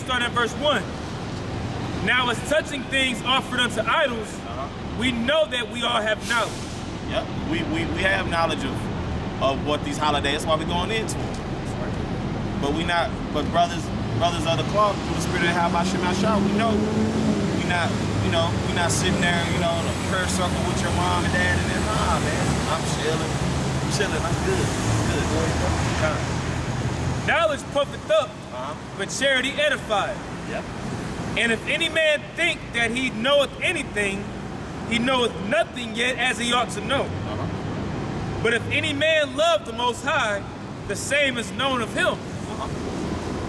start at verse 1. Now as touching things offered unto idols, we know that we all have knowledge. Yep, we have knowledge of what these holidays, that's why we're going into them. But brothers of the cloth, through the spirit of Habashim Ashah, we know we're not sitting there, in a prayer circle with your mom and dad and then, nah, man, I'm chilling, I'm good. Knowledge puffeth up, but charity edifieth. Yep. And if any man think that he knoweth anything, he knoweth nothing yet as he ought to know. But if any man love the Most High, the same is known of him.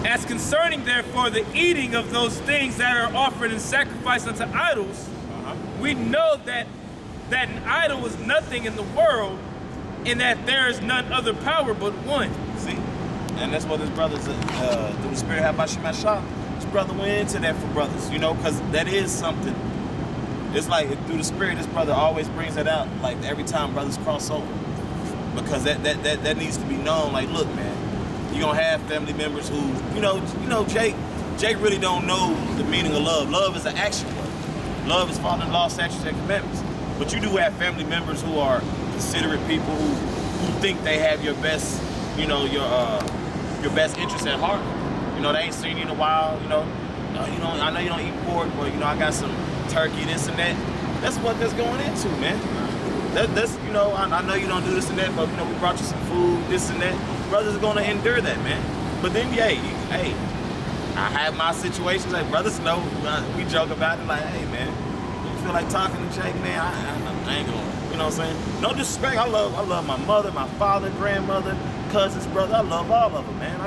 As concerning, therefore, the eating of those things that are offered in sacrifice unto idols, we know that an idol is nothing in the world, and that there is none other power but one. See? And that's what his brothers, through the spirit of Habashim Ashah, his brother went into that for brothers, because that is something. It's like through the spirit, this brother always brings that out, like every time brothers cross over. Because that needs to be known, like, look, man, you're gonna have family members who, Jake really don't know the meaning of love. Love is an action word. Love is following law, statutes, and commandments. But you do have family members who are considerate people who think they have your best, your best interest at heart. They ain't seen you in a while, I know you don't eat pork, but I got some turkey, this and that. That's what that's going into, man. That's I know you don't do this and that, but we brought you some food, this and that. Brothers are gonna endure that, man. But then, hey, I have my situations. Like brothers know, we joke about it. Like, hey, man, you feel like talking to Jake, man? I ain't gonna, you know what I'm saying? No disrespect. I love my mother, my father, grandmother, cousins, brother. I love all of them, man.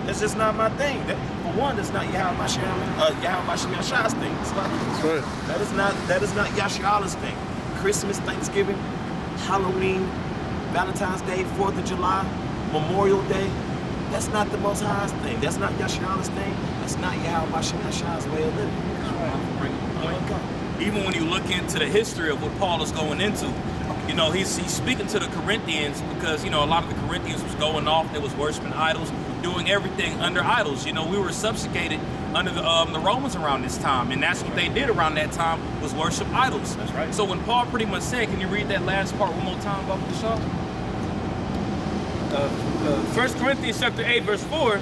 It's just not my thing. For one, that's not Yahweh Shah's thing. That's right. That is not Yashiala's thing. Christmas, Thanksgiving, Halloween, Valentine's Day, 4th of July, Memorial Day. That's not the Most High's thing. That's not Yashiala's thing. That's not Yahweh Shah's way of living. Even when you look into the history of what Paul is going into, he's speaking to the Corinthians because, a lot of the Corinthians was going off, they was worshiping idols, doing everything under idols. We were subjugated under the Romans around this time, and that's what they did around that time, was worship idols. That's right. So when Paul pretty much said, can you read that last part one more time about the show? 1 Corinthians chapter 8, verse 4,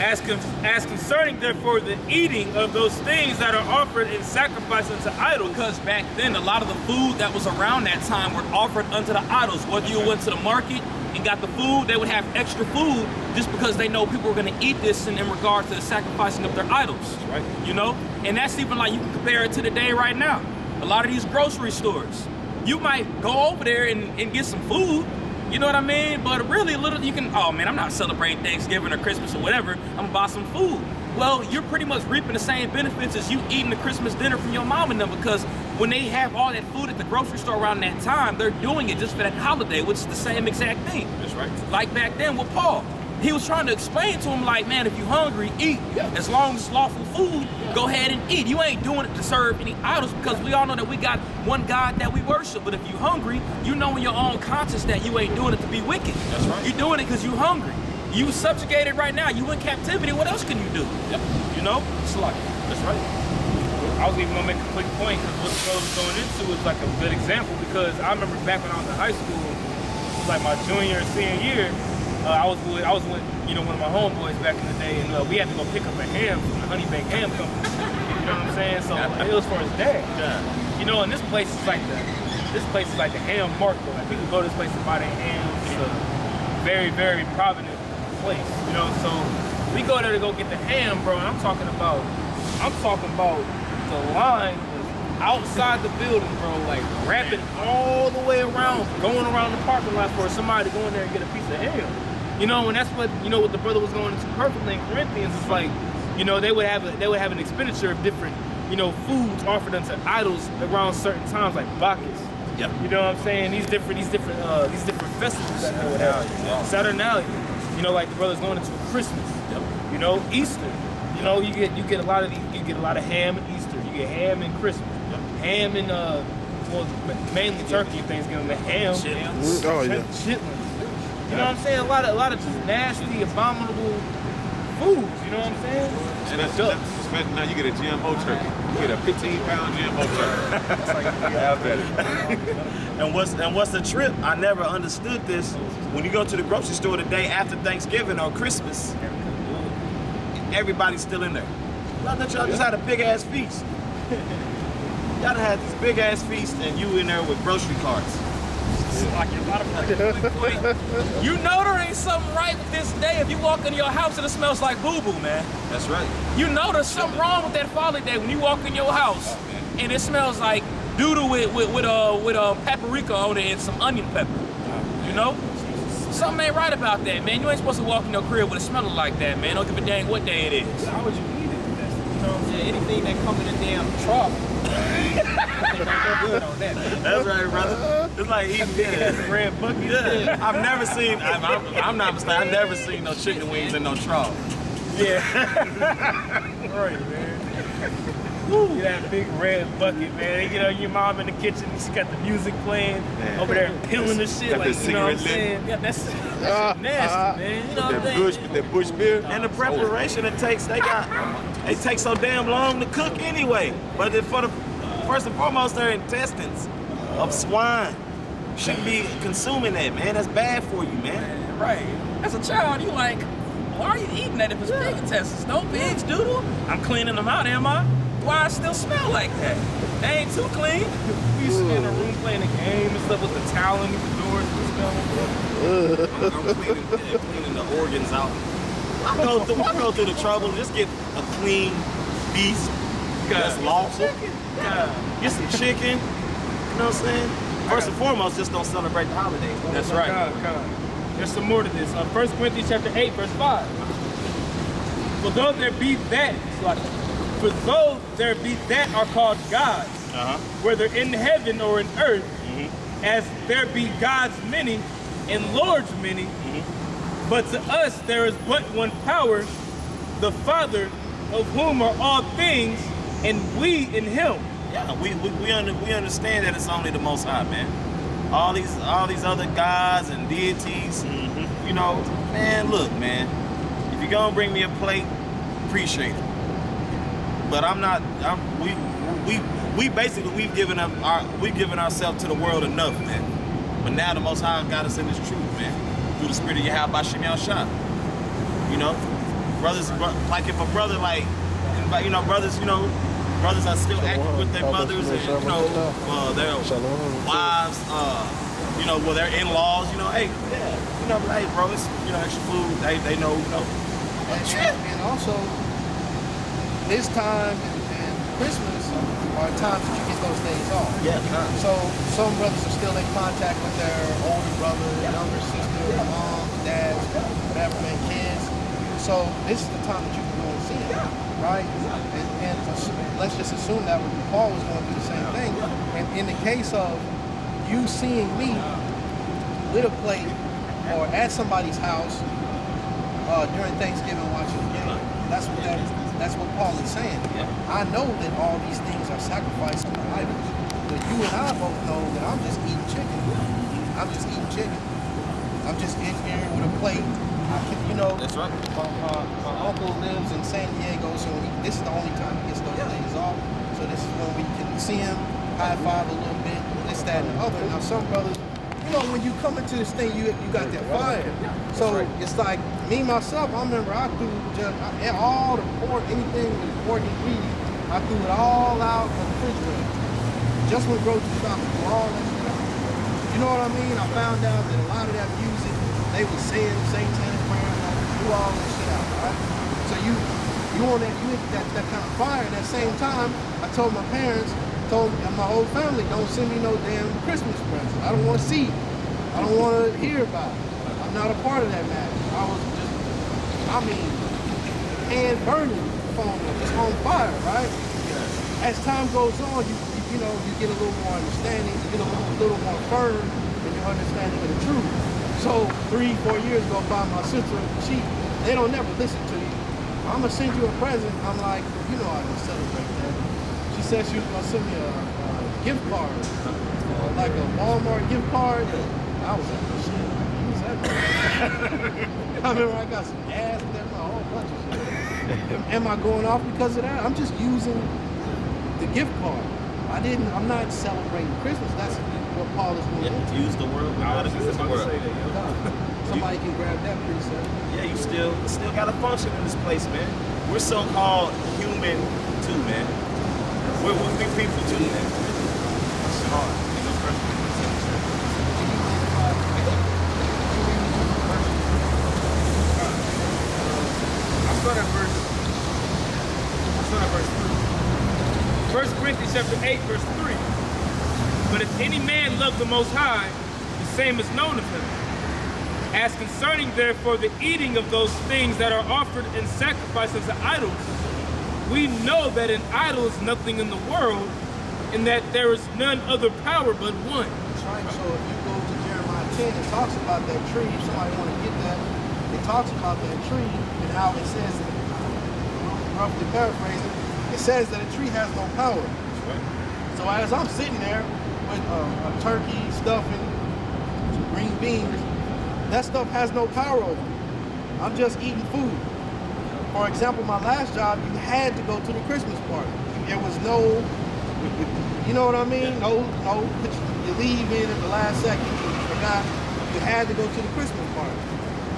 as concerning, therefore, the eating of those things that are offered in sacrifice unto idols. Because back then, a lot of the food that was around that time were offered unto the idols. Whether you went to the market and got the food, they would have extra food just because they know people are going to eat this in regard to the sacrificing of their idols. That's right. And that's even like, you can compare it to the day right now. A lot of these grocery stores, you might go over there and get some food, you know what I mean? But really, you can, oh man, I'm not celebrating Thanksgiving or Christmas or whatever, I'm gonna buy some food. Well, you're pretty much reaping the same benefits as you eating the Christmas dinner from your mom and them, because when they have all that food at the grocery store around that time, they're doing it just for that holiday, which is the same exact thing. That's right. Like back then with Paul. He was trying to explain to him, like, man, if you're hungry, eat. Yeah. As long as it's lawful food, go ahead and eat. You ain't doing it to serve any idols, because we all know that we got one God that we worship. But if you're hungry, you know in your own conscience that you ain't doing it to be wicked. That's right. You're doing it because you're hungry. You subjugated right now. You in captivity. What else can you do? Yep. It's like, That's right. I was even gonna make a quick point, because what the brother was going into is like a good example, because I remember back when I was in high school, it was like my junior and senior year, I was with one of my homeboys back in the day, and we had to go pick up a ham from the Honey Baked Ham Company. You know what I'm saying? So it was for his dad. Yeah. And this place is like the ham market. Like people go to this place to buy their hams. It's a very, very prominent place. So we go there to go get the ham, bro. And I'm talking about the line was outside the building, bro, like wrapping all the way around, going around the parking lot for somebody to go in there and get a piece of ham. And that's what what the brother was going into perfectly in Corinthians. It's like, they would have an expenditure of different, foods offered unto idols around certain times, like Bacchus. Yeah. You know what I'm saying? These different festivals that they would have. Saturnalia. Like the brother's going into Christmas. Yep. Easter. You get a lot of ham in Easter. You get ham in Christmas. Yep. Ham in mainly turkey and Thanksgiving. The ham. Chitlins. Chitlins. You know what I'm saying? A lot of just nasty, abominable foods. You know what I'm saying? And now you get a GMO turkey. You get a 15-pound GMO turkey. Have that. And what's the trip? I never understood this. When you go to the grocery store the day after Thanksgiving or Christmas, everybody's still in there. I thought y'all just had a big ass feast. Y'all done had this big ass feast and you in there with grocery carts. Like you're about to You know there ain't something right with this day if you walk in your house and it smells like boo-boo, man. That's right. You know there's something wrong with that Folly Day when you walk in your house and it smells like doodle with paprika on it and some onion pepper. You know? Something ain't right about that, man. You ain't supposed to walk in your crib with it smelling like that, man. Don't give a dang what day it is. How would you eat it? That's, you know what I'm saying? Anything that come in a damn trough. That's right, brother. It's like eating Red bucket. Yeah. I've never seen, I'm not mistaken, I've never seen no chicken wings in no trough. Yeah. Right, man. Woo. That big red bucket, man. You know, your mom in the kitchen, she got the music playing over there, peeling the shit, got like, the you know what I'm cigarette lit. saying? Yeah, that's nasty, man. You know what I'm saying? That bush beer. And the preparation it takes, they take so damn long to cook anyway. But first and foremost, their intestines of swine shouldn't be consuming that, man. That's bad for you, man. Right. As a child, you like, why are you eating that if it's pig intestines? No pigs doodle. I'm cleaning them out, am I? Why I still smell like that? They ain't too clean. We used to be in the room playing a game and stuff with the towel and the doors and stuff. I'm cleaning the organs out. I go through the trouble, just get a clean beast that's lawful. Get some chicken. You know what I'm saying? First and foremost, just don't celebrate the holidays. That's right. God. There's some more to this. 1 Corinthians chapter 8, verse 5. For though there be that are called gods, whether in heaven or in earth, as there be gods many and lords many, but to us there is but one power, the Father, of whom are all things, and we in Him. Yeah, we understand that it's only the Most High, man. All these other gods and deities, you know, man. Look, man. If you're gonna bring me a plate, appreciate it. But we've given ourselves to the world enough, man. But now the Most High got us in this truth, man, through the Spirit of Yahweh Bashem Yahshua. You know, brothers, like if a brother brothers are still active with their mothers and their wives, their in-laws. You know, hey, hey, bro, it's extra food. They know, And also, this time and Christmas are times that you get those days off. Yeah. So some brothers are still in contact with their older brother, younger sister, mom, dad, whatever, man, kids. So this is the time that you can go and see them, right? And let's just assume that Paul was going to do the same thing. And in the case of you seeing me with a plate or at somebody's house during Thanksgiving watching the game, that's what Paul is saying. I know that all these things are sacrificed to idols, but you and I both know that I'm just eating chicken. I'm just in here with a plate. That's right. My uncle lives in San Diego, so this is the only time he gets those days off. So this is when we can see him, high five a little bit, this, that, and the other. Now some brothers, when you come into this thing, you got that fire. So it's like me myself. I remember I threw all the pork, anything with pork and beef, I threw it all out of the refrigerator. Just when grocery shopping, threw all that shit out. You know what I mean? I found out that a lot of that music, they were saying satanic prayers, do all that shit out, right? So you want that kind of fire. At that same time, I told my parents, told my whole family, don't send me no damn Christmas presents. I don't want to see it. I don't want to hear about it. I'm not a part of that matter. I was hand burning phone, just on fire, right? As time goes on, you get a little more understanding, you get a little more firm in your understanding of the truth. So 3-4 years go by, my sister, they don't never listen to you. I'm gonna send you a present. I'm like, I don't celebrate that. She said she was gonna send me a gift card, like a Walmart gift card. I was like, shit, use that. I remember I got some gas, a whole bunch of shit. Am I going off because of that? I'm just using the gift card. I'm not celebrating Christmas. That's what Paul is doing. Yeah, use the world. I Gotta was use just the about to world. say that, yo. Somebody can grab that precept. Yeah, you still got to function in this place, man. We're so-called human too, man. We're big people too, man. It's hard. You know, First Corinthians 7. I'll start at verse 3. 1 Corinthians chapter 8, verse 3. But if any man love the Most High, the same is known of him. As concerning therefore the eating of those things that are offered in sacrifice unto idols, we know that an idol is nothing in the world, and that there is none other power but one. That's right. So if you go to Jeremiah 10, it talks about that tree. If somebody want to get that, it talks about that tree and how it says, roughly paraphrasing, it says that a tree has no power. So as I'm sitting there with a turkey, stuffing, some green beans, that stuff has no power over me. I'm just eating food. For example, my last job, you had to go to the Christmas party. There was no, you know what I mean? No, you leave in at the last second. You forgot. You had to go to the Christmas party.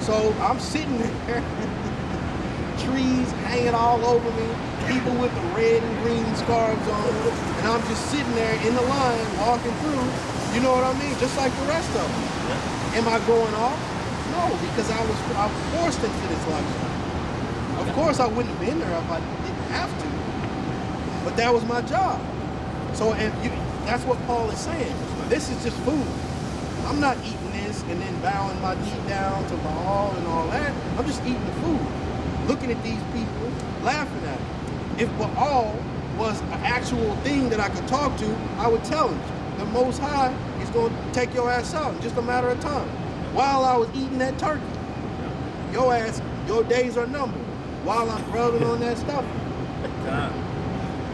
So I'm sitting there, trees hanging all over me, people with the red and green scarves on, and I'm just sitting there in the line, walking through, you know what I mean? Just like the rest of them. Am I going off? No, because I was forced into this lifestyle. Of course, I wouldn't have been there if I didn't have to, but that was my job. So that's what Paul is saying. This is just food. I'm not eating this and then bowing my knee down to Baal and all that. I'm just eating the food, looking at these people, laughing at them. If Baal was an actual thing that I could talk to, I would tell him, the Most High is going to take your ass out in just a matter of time. While I was eating that turkey, your days are numbered. While I'm rubbing on that stuff.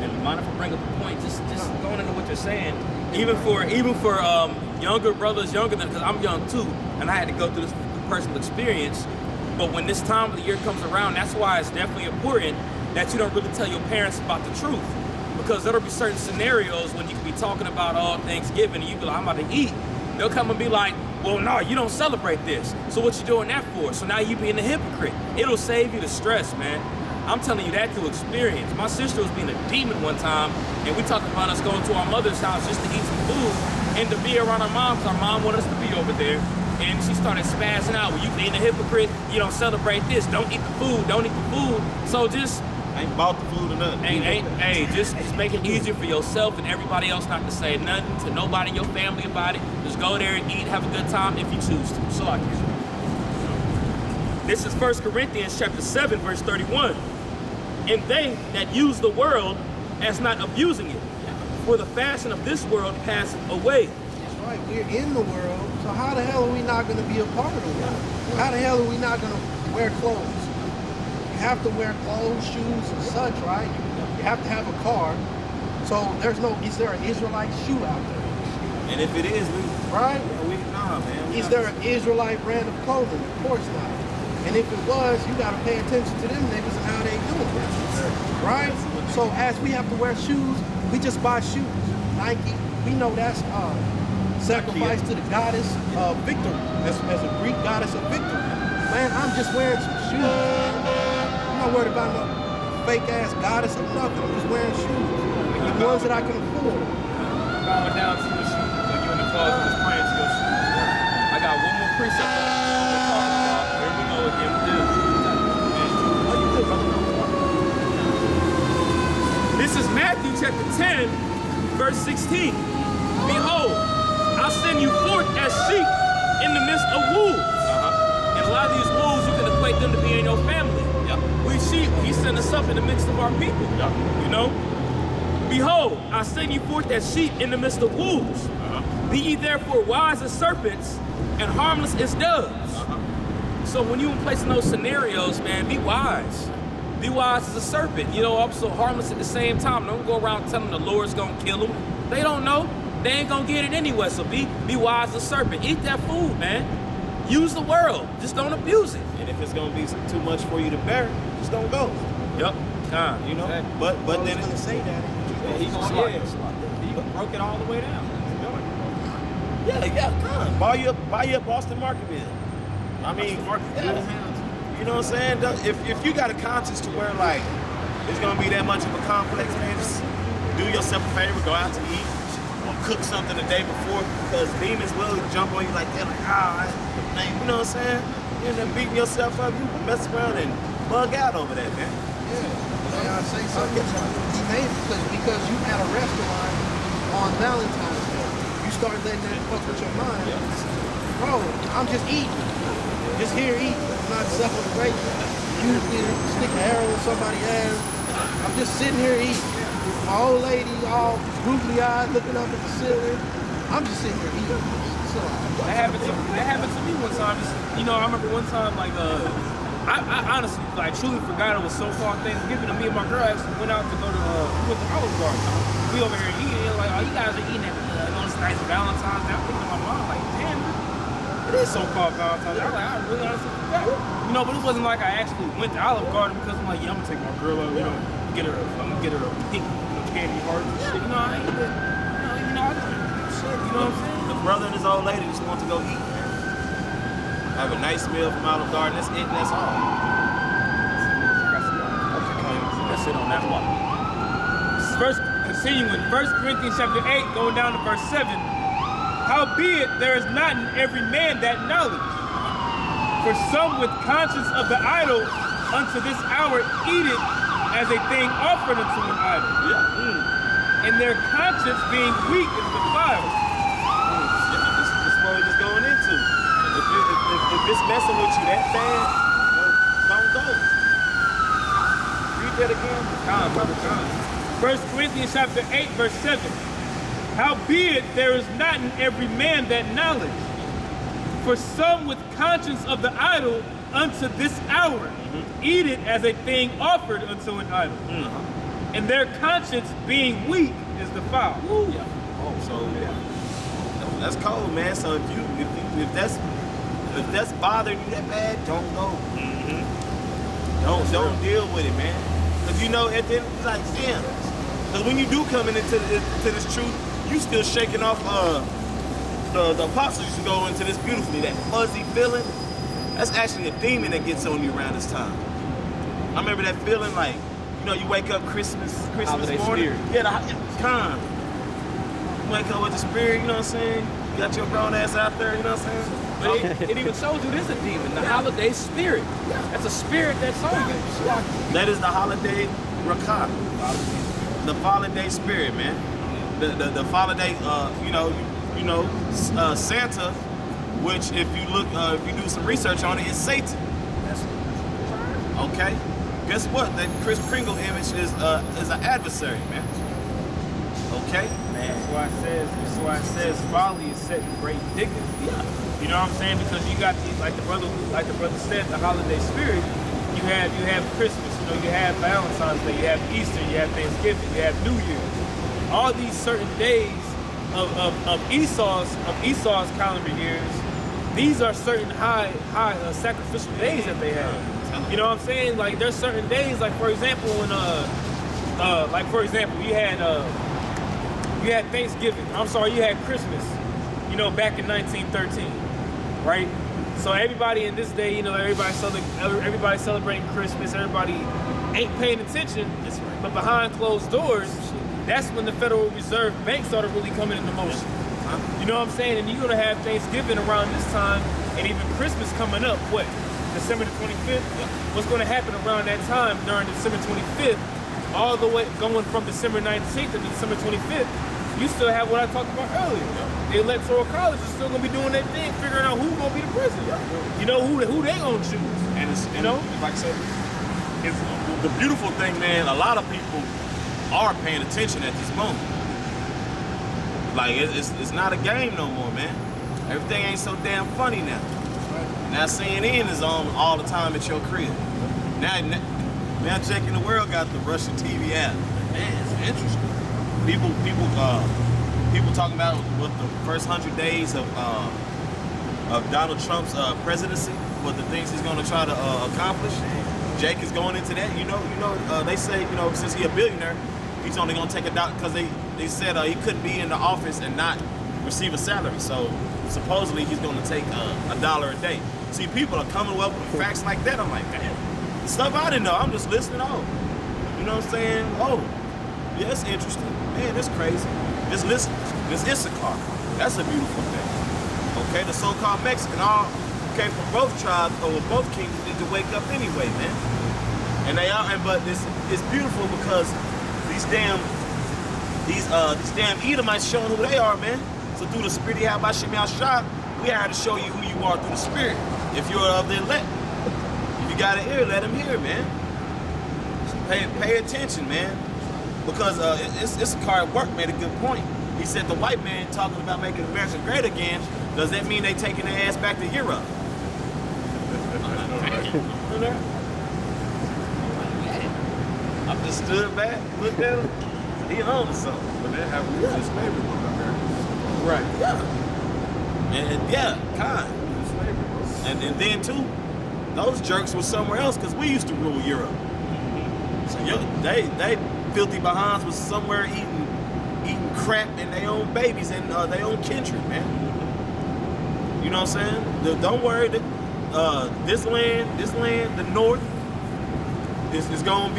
And mind if I bring up a point, just going into what you're saying, even for younger brothers, younger than, because I'm young too, and I had to go through this personal experience. But when this time of the year comes around, that's why it's definitely important that you don't really tell your parents about the truth, because there'll be certain scenarios when you can be talking about Thanksgiving and you be like, I'm about to eat. They'll come and be like, well, no, you don't celebrate this. So what you doing that for? So now you being a hypocrite. It'll save you the stress, man. I'm telling you that through experience. My sister was being a demon one time, and we talked about us going to our mother's house just to eat some food and to be around our mom, because our mom wanted us to be over there. And she started spazzing out. Well, you being a hypocrite, you don't celebrate this. Don't eat the food. Don't eat the food. So just ain't bought the food or nothing. Just make it easier for yourself and everybody else not to say nothing to nobody in your family about it. Just go there and eat, have a good time if you choose to. So like this is 1 Corinthians chapter 7, verse 31. And they that use the world as not abusing it, for the fashion of this world passeth away. That's right, we're in the world, so how the hell are we not going to be a part of the world? How the hell are we not going to wear clothes? You have to wear clothes, shoes, and such, right? You have to have a car. So is there an Israelite shoe out there? And if it is, right? Nah, man. Is there an Israelite brand of clothing? Of course not. And if it was, you gotta pay attention to them niggas and how they doing it, right? So as we have to wear shoes, we just buy shoes. Nike, we know that's sacrifice to the goddess of victory, as a Greek goddess of victory. Man, I'm just wearing some shoes. I'm not worried about no fake ass goddess or nothing. I'm just wearing shoes, the ones that I can afford. Bowing down to your shoes, like you in the closet just praying to your shoes. I got one more precept we're talking about. Here we go again. This is Matthew chapter 10, verse 16. Behold, I send you forth as sheep in the midst of wolves. And a lot of these wolves, you can equate them to be in your family. We sheep, he sent us up in the midst of our people. You know? Behold, I send you forth as sheep in the midst of wolves. Be ye therefore wise as serpents and harmless as doves. So when you in place in those scenarios, man, be wise. Be wise as a serpent. You know, also harmless at the same time. Don't go around telling them the Lord's gonna kill them. They don't know. They ain't gonna get it anyway. So be wise as a serpent. Eat that food, man. Use the world. Just don't abuse it. And if it's gonna be too much for you to bear, just don't go. Yep. You know, Exactly. but I was then gonna say that. He broke it all the way down. yeah, buy you a Boston Market meal. I mean, you know what I'm saying? If you got a conscience to where like it's gonna be that much of a complex, man, just do yourself a favor, go out to eat or cook something the day before, because demons will jump on you like that, like you know what I'm saying? You end up beating yourself up, you mess around and bug out over that, man. May I say something? He made it because you had a restaurant on Valentine's Day. You start letting that fuck with your mind. Bro, I'm just eating. Just here eating. I'm not celebrating. You stick an arrow in somebody's ass. I'm just sitting here eating. My old lady all googly eyed looking up at the ceiling. I'm just sitting here eating. So, That happened to me one time. You know, I remember one time like I honestly like truly forgot it was so far Thanksgiving, and me and my girl actually went out to go to we went to Olive Garden. We over here eating, and like, oh, you guys are eating at on this nice Valentine's Day. I'm thinking to my mom like, damn, it is so-called Valentine's Day. I was like, I really honestly forgot. You know, but it wasn't like I actually went to Olive Garden because I'm like, yeah, I'm gonna take my girl over, you know, I'm gonna get her a pink, candy heart and shit. You know, I ain't shit. You know what I'm saying? The brother and his old lady just want to go eat, man. Have a nice meal from Olive Garden. That's it, and that's all. That's it on that one. Continuing, 1 Corinthians chapter 8, going down to verse 7. Howbeit, there is not in every man that knowledge. For some with conscience of the idol unto this hour eat it as a thing offered unto an idol. And their conscience being weak is defiled. This is what we're just going into. If it's messing with you that bad, don't go. Read that again. Come, brother, come. 1 Corinthians chapter 8, verse 7. Howbeit, there is not in every man that knowledge. For some with conscience of the idol unto this hour eat it as a thing offered unto an idol. And their conscience being weak is defiled. So that's cold, man. So if that's bothering you that bad, don't go. Don't deal with it, man. Because you know at the end it's like damn. Because when you do come into this truth, you still shaking off the apostles used to go into this beautifully, that fuzzy feeling. That's actually a demon that gets on you around this time. I remember that feeling like, you know, you wake up Christmas Holiday morning. spirit. Yeah, you wake up with the spirit, you know what I'm saying? You got your grown ass out there, you know what I'm saying? But it even shows you there's a demon, the holiday spirit. That's a spirit that's on you. That is the holiday rakah. The holiday spirit, man. The holiday, Santa, which if you do some research on it, is Satan. Okay. Guess what? That Kris Kringle image is an adversary, man. Okay. That's why it says folly is set in great dignity. You know what I'm saying? Because you got these, like the brother said, the holiday spirit. You have Christmas, you know, you have Valentine's Day, you have Easter, you have Thanksgiving, you have New Year. All these certain days of Esau's calendar years, these are certain high sacrificial days that they have. You know what I'm saying? Like there's certain days, like for example, when you had Thanksgiving. You had Christmas. You know, back in 1913, right? So everybody in this day, you know, everybody celebrating Christmas. Everybody ain't paying attention. But behind closed doors, that's when the Federal Reserve Bank started really coming into motion. You know what I'm saying? And you're gonna have Thanksgiving around this time, and even Christmas coming up. What? December the 25th? What's gonna happen around that time during December 25th, all the way going from December 19th to December 25th? You still have what I talked about earlier. The Electoral College is still gonna be doing their thing, figuring out who's gonna be the president. You know who they gonna choose. And like I said, it's the beautiful thing, man. A lot of people are paying attention at this moment. Like it's not a game no more, man. Everything ain't so damn funny now. Now CNN is on all the time at your crib. Now Jake in the World got the Russian TV app. Man, it's interesting. People talking about what the first 100 days of Donald Trump's presidency, what the things he's going to try to accomplish. Jake is going into that. They say, since he a billionaire, he's only gonna take $1 because they said he couldn't be in the office and not receive a salary. So supposedly he's gonna take $1 a day. See, people are coming up with facts like that. I'm like, damn, stuff I didn't know. I'm just listening. Oh, you know what I'm saying? Oh, yeah, it's interesting. Man, it's crazy. Just listen. This Issachar. That's a beautiful thing. Okay, the so-called Mexican all came from both tribes or both kingdoms need to wake up anyway, man. And they are, but it's beautiful because these damn Edomites showing who they are, man. So through the spirit of Bashim Yahshua, we are to show you who you are through the spirit. If you're of the elect, if you got an ear, let him hear, man. Pay attention, man. Because Issachar at work made a good point. He said the white man talking about making America great again. Does that mean they taking their ass back to Europe? I just stood back, looked at him. He on to something. But they have religious slavery with Americans. Right. Yeah. And yeah, kind. Religious slavery. And then too, those jerks were somewhere else because we used to rule Europe. So they filthy behinds was somewhere eating crap in their own babies and their own kindred, man. You know what I'm saying? Don't worry. This land, the north, is gonna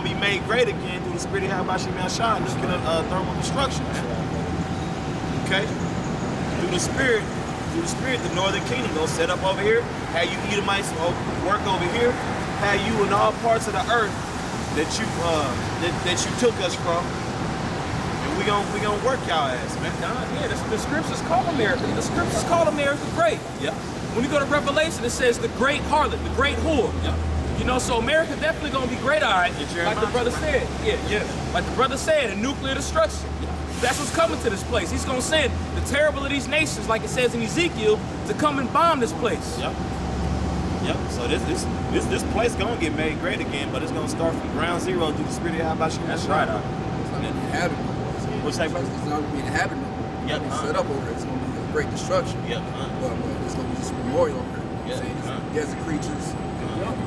be made great again through the spirit of Bashim Yahshua. Look at thermal destruction. Okay? Through the spirit, the northern kingdom gonna set up over here. Have you Edomites work over here? Have you in all parts of the earth that you took us from? We gonna work y'all ass, man. Yeah, the scriptures call America. The scriptures call America great. Yeah. When you go to Revelation, it says the great harlot, the great whore. Yeah. You know, so America definitely gonna be great, all right. Like the brother said. Yeah. Like the brother said, a nuclear destruction. Yeah. That's what's coming to this place. He's gonna send the terrible of these nations, like it says in Ezekiel, to come and bomb this place. Yep. So this place gonna get made great again, but it's gonna start from ground zero through the spirit of Bashim. That's right. It's not going to be inhabited. What's that? It's not going to be inhabited. Yep. Set up over it. It's going to be a great destruction. Yep. But it's going to be just a memorial over it. Yeah. Saying desert creatures.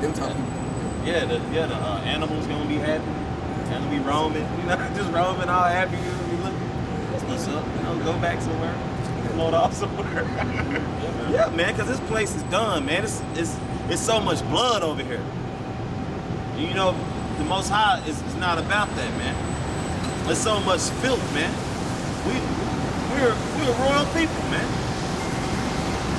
Them type of people. Yeah, the animals gonna be happy. Gonna be roaming. Just roaming all happy. You gonna be looking. What's up? Go back somewhere. Float off somewhere. Yeah, man, because this place is done, man. It's so much blood over here. You know, the Most High is not about that, man. There's so much filth, man. We're royal people, man.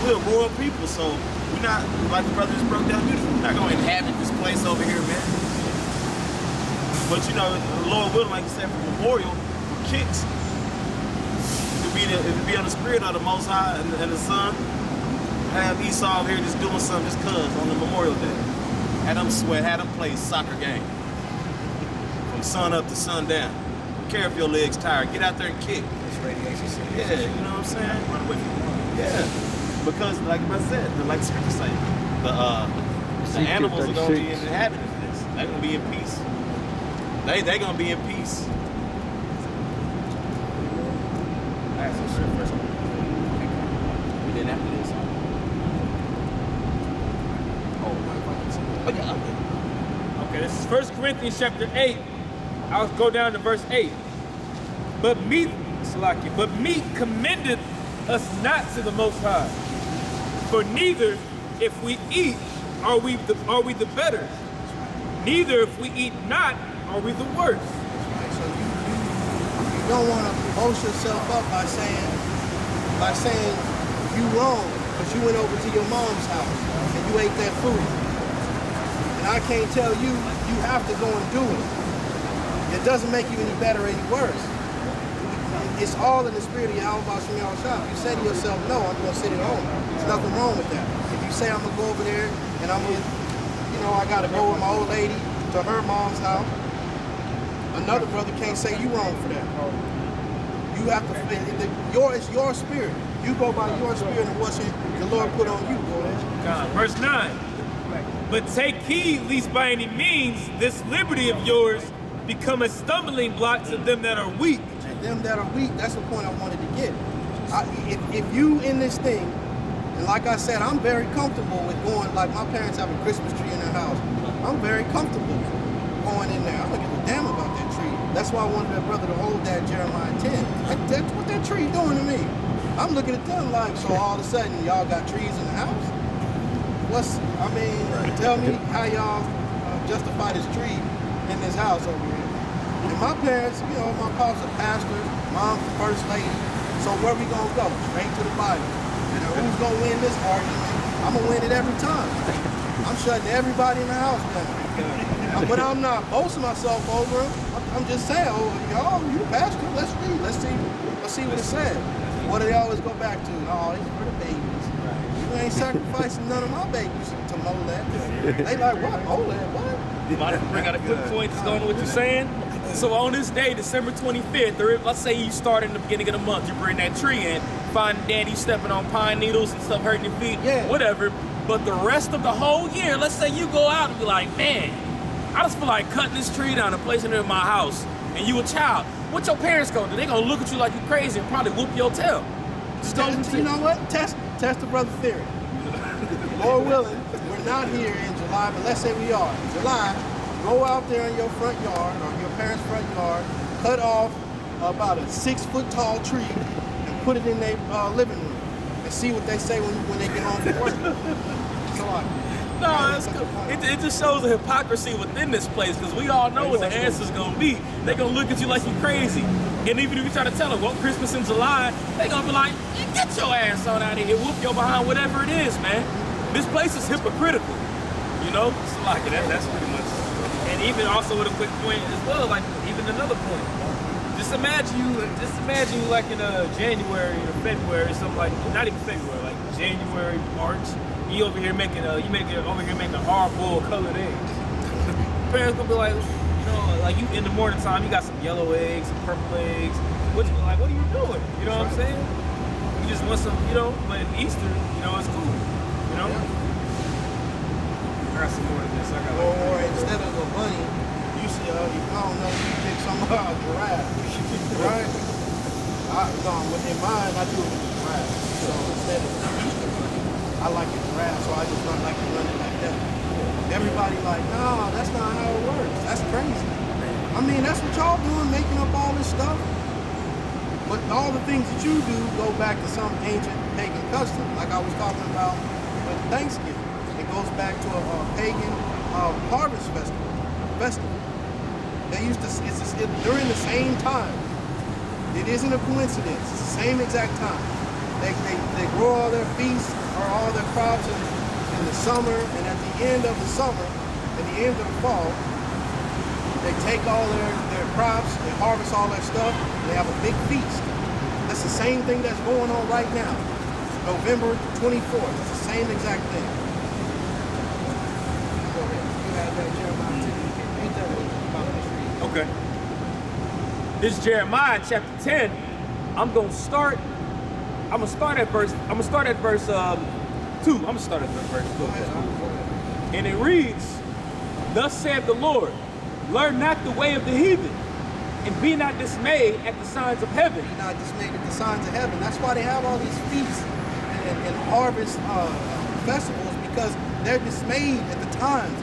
We're royal people, so we're not, like the brother just broke down beautiful, we're not gonna inhabit this place over here, man. But you know, Lord willing, like you said, for memorial, for kicks, to be on the spirit of the Most High and the Son, have Esau over here just doing something just cuz on the Memorial Day. Had them sweat, had them play soccer game. From sun up to sundown. Don't care if your leg's tired, get out there and kick. Yeah, you know what I'm saying? Run away from it. Yeah. Because like I said, like the scripture say, the animals are gonna be inhabited of this. They're gonna be in peace. They gonna be in peace. Alright, so sure first. We didn't after this. Okay, this is 1 Corinthians chapter 8. I'll go down to verse 8. But meat commendeth us not to the Most High. For neither, if we eat, are we the better. Neither, if we eat not, are we the worse. So you don't want to boast yourself up by saying you wrong because you went over to your mom's house and you ate that food. And I can't tell you, you have to go and do it. It doesn't make you any better or any worse. It's all in the spirit of Yahweh Bashim Yahshua. You say to yourself, no, I'm going to sit at home. There's nothing wrong with that. If you say I'm going to go over there and I'm going to, I got to go with my old lady to her mom's house, another brother can't say you wrong for that. You have to, it's your spirit. You go by your spirit and what the Lord put on you. God. Verse 9. But take heed, lest by any means this liberty of yours become a stumbling block to them that are weak. And them that are weak, that's the point I wanted to get. If you in this thing, And like I said, I'm very comfortable with going, like my parents have a Christmas tree in their house. I'm very comfortable going in there. I don't give a damn about that tree. That's why I wanted that brother to hold that Jeremiah 10. That's what that tree doing to me. I'm looking at them like, so all of a sudden y'all got trees in the house? Tell me how y'all justify this tree in this house over here. And my parents, my pop's a pastor, mom's the first lady. So where we gonna go? Straight to the Bible. Who's gonna win this argument? I'm gonna win it every time. I'm shutting everybody in the house down. But I'm not boasting myself over them. I'm just saying, y'all, you the pastor, let's read. Let's see what it said. What do they always go back to? Oh, it's for the babies. You ain't sacrificing none of my babies to Molech. They like, what? Molech? What? Might bring out a good point that's going on what you're saying. So on this day, December 25th, or let's say you start in the beginning of the month, you bring that tree in, find daddy stepping on pine needles and stuff hurting your feet, whatever. But the rest of the whole year, let's say you go out and be like, man, I just feel like cutting this tree down and placing it in my house, and you a child. What your parents gonna do? They gonna look at you like you crazy and probably whoop your tail. You know what? Test the brother theory. Lord willing, we're not here in July, but let's say we are. In July, go out there in your front yard or your parents' front yard, cut off about a 6-foot tall tree and put it in their living room and see what they say when they get home from work. No, it's cool. It just shows the hypocrisy within this place because we all know what the answer's gonna be. They're gonna look at you like you crazy. And even if you try to tell them, well, Christmas in July, they're gonna be like, get your ass on out of here, whoop your behind, whatever it is, man. This place is hypocritical, So like that's pretty much. And even also with a quick point as well, like even another point. Just imagine you like in January or February or something like, not even February, like January, March. You over here making hard-boiled colored eggs. Parents gonna be like, like you in the morning time, you got some yellow eggs, some purple eggs. What are you doing? You know what I'm saying? You just want some, but in Easter, it's cool. I got some more of this. Or instead of a bunny, you see, you pick some giraffe, right? In mine, I do it with a giraffe. So instead of Easter bunny, I like a giraffe, so I just like to run it like that. Everybody like, no, that's not how it works. That's crazy. That's what y'all doing, making up all this stuff. But all the things that you do go back to some ancient pagan custom, like I was talking about with Thanksgiving. It goes back to a pagan harvest festival. They used to, during the same time. It isn't a coincidence. It's the same exact time. They grow all their feasts or all their crops in the summer, and at the end of the summer, at the end of the fall, they take all their crops, they harvest all their stuff, and they have a big feast. That's the same thing that's going on right now. November 24th. It's the same exact thing. Go ahead. You had that Jeremiah 10. Ain't that about this read? Okay. This is Jeremiah chapter 10. I'm gonna start at verse 2. I'm gonna start at verse 2. Go ahead. And it reads, Thus saith the Lord, learn not the way of the heathen, and be not dismayed at the signs of heaven. Be not dismayed at the signs of heaven. That's why they have all these feasts and harvest festivals, because they're dismayed at the times.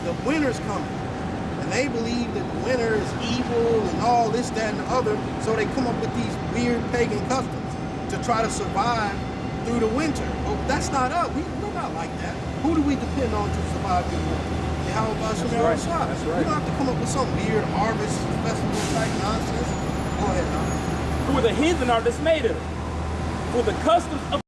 The winter's coming. And they believe that the winter is evil and all this, that, and the other, so they come up with these weird pagan customs to try to survive through the winter. But that's not us. We're not like that. Who do we depend on to survive through the winter? How about some That's right. You don't have to come up with some weird harvest festival type nonsense. Go ahead, now. For the heathen are dismayed at it. For the customs of